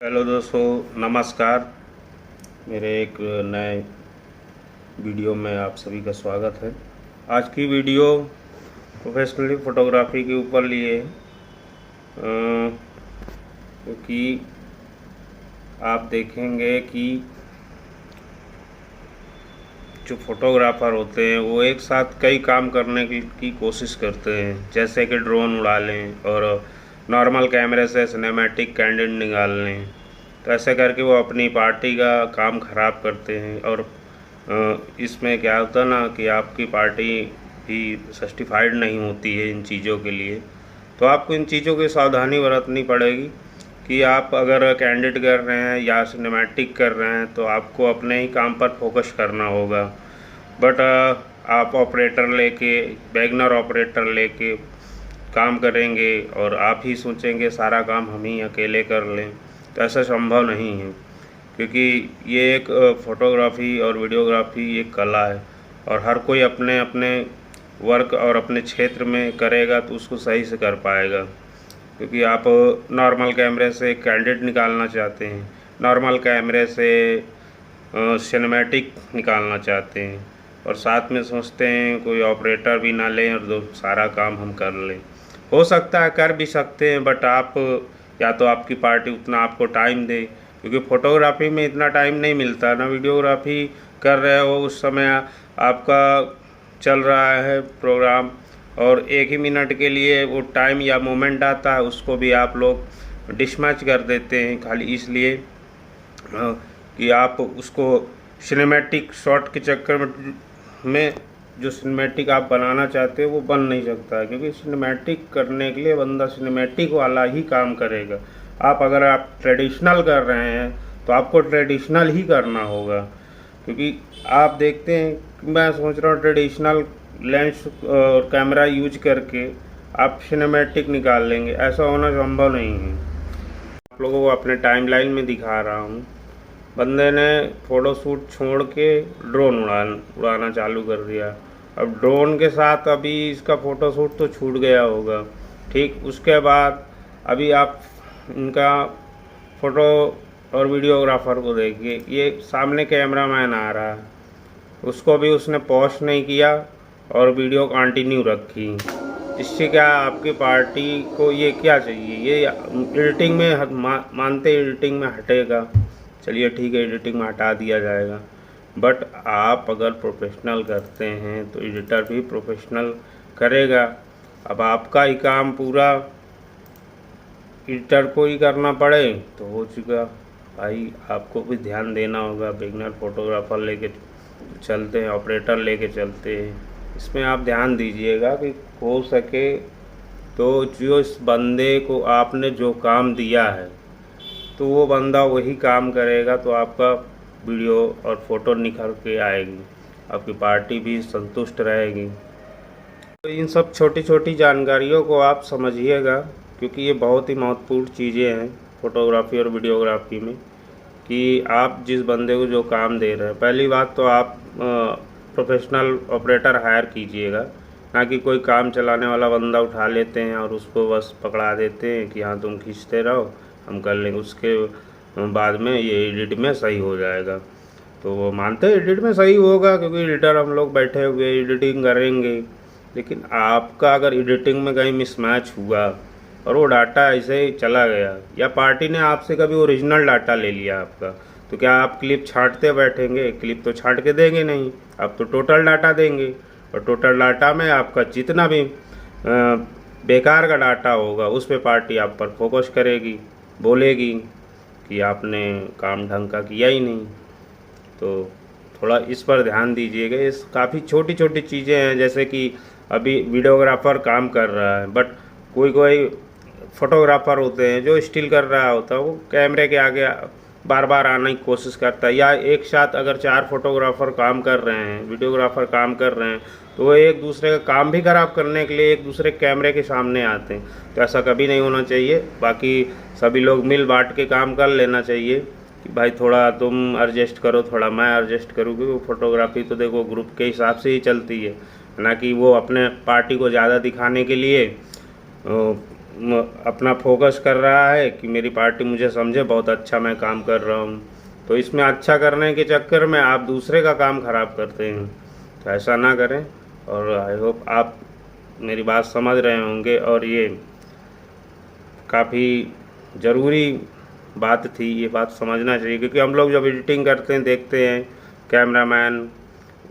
Hello दोस्तों, नमस्कार। मेरे एक नए वीडियो में आप सभी का स्वागत है। आज की वीडियो प्रोफेशनली फ़ोटोग्राफी के ऊपर लिए क्योंकि आप देखेंगे कि जो फोटोग्राफ़र होते हैं वो एक साथ कई काम करने की कोशिश करते हैं, जैसे कि ड्रोन उड़ा लें और नॉर्मल कैमरे से सिनेमैटिक कैंडिड निकाल लें। तो ऐसे करके वो अपनी पार्टी का काम ख़राब करते हैं और इसमें क्या होता है ना कि आपकी पार्टी भी सर्टिफाइड नहीं होती है इन चीज़ों के लिए। तो आपको इन चीज़ों की सावधानी बरतनी पड़ेगी कि आप अगर कैंडिड कर रहे हैं या सिनेमैटिक कर रहे हैं तो आपको अपने ही काम पर फोकस करना होगा। बट आप ऑपरेटर लेके वैगनर ऑपरेटर लेके काम करेंगे और आप ही सोचेंगे सारा काम हम ही अकेले कर लें, तो ऐसा संभव नहीं है। क्योंकि ये एक फ़ोटोग्राफ़ी और वीडियोग्राफी एक कला है और हर कोई अपने अपने वर्क और अपने क्षेत्र में करेगा तो उसको सही से कर पाएगा। क्योंकि आप नॉर्मल कैमरे से कैंडिड निकालना चाहते हैं, नॉर्मल कैमरे से सिनेमैटिक निकालना चाहते हैं और साथ में सोचते हैं कोई ऑपरेटर भी ना लें और सारा काम हम कर लें। हो सकता है कर भी सकते हैं, बट आप या तो आपकी पार्टी उतना आपको टाइम दे, क्योंकि फ़ोटोग्राफी में इतना टाइम नहीं मिलता ना। वीडियोग्राफी कर रहे हो उस समय आपका चल रहा है प्रोग्राम और एक ही मिनट के लिए वो टाइम या मोमेंट आता है, उसको भी आप लोग डिसमैच कर देते हैं खाली इसलिए कि आप उसको सिनेमैटिक शॉट के चक्कर में जो सिनेमैटिक आप बनाना चाहते हो वो बन नहीं सकता है। क्योंकि सिनेमैटिक करने के लिए बंदा सिनेमैटिक वाला ही काम करेगा। अगर आप ट्रेडिशनल कर रहे हैं तो आपको ट्रेडिशनल ही करना होगा। क्योंकि आप देखते हैं, मैं सोच रहा हूँ ट्रेडिशनल लेंस और कैमरा यूज करके आप सिनेमैटिक निकाल लेंगे, ऐसा होना संभव नहीं है। आप लोगों को अपने टाइमलाइन में दिखा रहा हूँ, बंदे ने फ़ोटोशूट छोड़ के ड्रोन उड़ाना चालू कर दिया। अब ड्रोन के साथ अभी इसका फ़ोटोशूट तो छूट गया होगा, ठीक। उसके बाद अभी आप इनका फ़ोटो और वीडियोग्राफर को देखिए, ये सामने कैमरा मैन आ रहा है, उसको भी उसने पॉज नहीं किया और वीडियो कंटिन्यू रखी। इससे क्या आपकी पार्टी को ये क्या चाहिए? ये एडिटिंग में मानते एडिटिंग में हटेगा, चलिए ठीक है, एडिटिंग में हटा दिया जाएगा। बट आप अगर प्रोफेशनल करते हैं तो एडिटर भी प्रोफेशनल करेगा। अब आपका ही काम पूरा एडिटर को ही करना पड़े तो हो चुका भाई। आपको भी ध्यान देना होगा। बिगिनर फोटोग्राफर लेके चलते हैं, ऑपरेटर लेके चलते हैं, इसमें आप ध्यान दीजिएगा कि हो सके तो जो इस बंदे को आपने जो काम दिया है तो वो बंदा वही काम करेगा, तो आपका वीडियो और फ़ोटो निखर के आएगी, आपकी पार्टी भी संतुष्ट रहेगी। तो इन सब छोटी छोटी जानकारियों को आप समझिएगा, क्योंकि ये बहुत ही महत्वपूर्ण चीज़ें हैं फ़ोटोग्राफी और वीडियोग्राफी में। कि आप जिस बंदे को जो काम दे रहे हैं, पहली बात तो आप प्रोफेशनल ऑपरेटर हायर कीजिएगा, ना कि कोई काम चलाने वाला बंदा उठा लेते हैं और उसको बस पकड़ा देते हैं कि हाँ तुम खींचते रहो, हम कर लेंगे, उसके बाद में ये एडिट में सही हो जाएगा। तो वो मानते हैं एडिट में सही होगा, क्योंकि एडिटर हम लोग बैठे हुए एडिटिंग करेंगे। लेकिन आपका अगर एडिटिंग में कहीं मिसमैच हुआ और वो डाटा ऐसे ही चला गया, या पार्टी ने आपसे कभी ओरिजिनल डाटा ले लिया आपका, तो क्या आप क्लिप छांटते बैठेंगे? क्लिप तो छांट के देंगे नहीं, आप तो टोटल डाटा देंगे। और टोटल डाटा में आपका जितना भी बेकार का डाटा होगा उस पर पार्टी आप पर फोकस करेगी, बोलेगी कि आपने काम ढंग का किया ही नहीं। तो थोड़ा इस पर ध्यान दीजिएगा। इस काफ़ी छोटी छोटी चीज़ें हैं, जैसे कि अभी वीडियोग्राफर काम कर रहा है, बट कोई कोई फोटोग्राफर होते हैं जो स्टिल कर रहा होता है, वो कैमरे के आगे बार बार आने की कोशिश करता है। या एक साथ अगर 4 फोटोग्राफर काम कर रहे हैं, वीडियोग्राफर काम कर रहे हैं, तो वो एक दूसरे का काम भी ख़राब करने के लिए एक दूसरे कैमरे के सामने आते हैं। तो ऐसा कभी नहीं होना चाहिए। बाकी सभी लोग मिल बांट के काम कर लेना चाहिए कि भाई थोड़ा तुम एडजस्ट करो, थोड़ा मैं एडजस्ट करूँ। क्योंकि फोटोग्राफी तो देखो ग्रुप के हिसाब से ही चलती है, ना कि वो अपने पार्टी को ज़्यादा दिखाने के लिए अपना फोकस कर रहा है कि मेरी पार्टी मुझे समझे बहुत अच्छा मैं काम कर रहा हूँ। तो इसमें अच्छा करने के चक्कर में आप दूसरे का काम ख़राब करते हैं, तो ऐसा ना करें। और आई होप आप मेरी बात समझ रहे होंगे, और ये काफ़ी ज़रूरी बात थी, ये बात समझना चाहिए, क्योंकि हम लोग जब एडिटिंग करते हैं देखते हैं कैमरामैन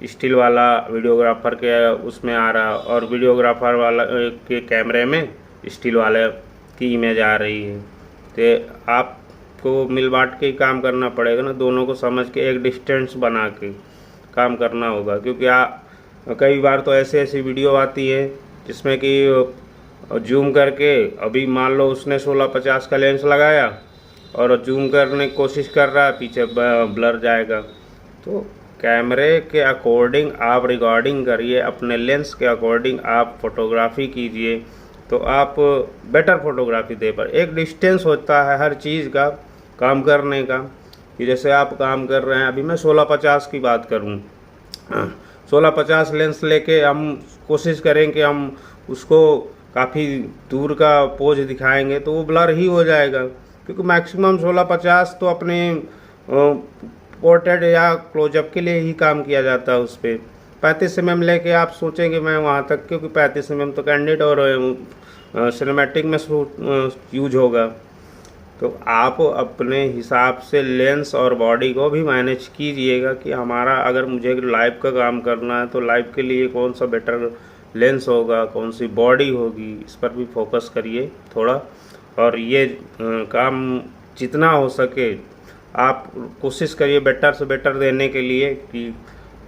स्टिल वाला वीडियोग्राफर के उसमें आ रहा और वीडियोग्राफर वाला के कैमरे में स्टिल वाले की इमेज आ रही है। तो आपको मिल बांट के ही काम करना पड़ेगा ना, दोनों को समझ के एक डिस्टेंस बना के काम करना होगा। क्योंकि कई बार तो ऐसी वीडियो आती है जिसमें कि जूम करके, अभी मान लो उसने 16-50 का लेंस लगाया और जूम करने की कोशिश कर रहा है, पीछे ब्लर जाएगा। तो कैमरे के अकॉर्डिंग आप रिकॉर्डिंग करिए, अपने लेंस के अकॉर्डिंग आप फोटोग्राफी कीजिए, तो आप बेटर फोटोग्राफी दे पर। एक डिस्टेंस होता है हर चीज़ का काम करने का, कि जैसे आप काम कर रहे हैं, अभी मैं 16-50 की बात करूं, 16-50 लेंस लेके हम कोशिश करें कि हम उसको काफ़ी दूर का पोज दिखाएंगे तो वो ब्लर ही हो जाएगा। क्योंकि मैक्सिमम 16-50 तो अपने पोर्ट्रेट या क्लोजअप के लिए ही काम किया जाता है। उस पर 35 mm लेके आप सोचेंगे मैं वहाँ तक, क्योंकि 35 mm तो कैंडिड और सिनेमैटिक में यूज होगा। तो आप अपने हिसाब से लेंस और बॉडी को भी मैनेज कीजिएगा कि हमारा अगर मुझे लाइव का काम करना है तो लाइव के लिए कौन सा बेटर लेंस होगा, कौन सी बॉडी होगी, इस पर भी फोकस करिए थोड़ा। और ये काम जितना हो सके आप कोशिश करिए बेटर से बेटर देने के लिए, कि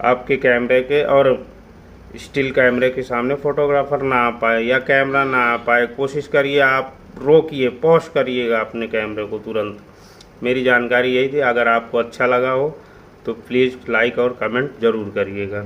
आपके कैमरे के और स्टिल कैमरे के सामने फ़ोटोग्राफर ना आ पाए या कैमरा ना आ पाए। कोशिश करिए आप रोकिए, पॉज करिएगा अपने कैमरे को तुरंत। मेरी जानकारी यही थी। अगर आपको अच्छा लगा हो तो प्लीज़ लाइक और कमेंट ज़रूर करिएगा।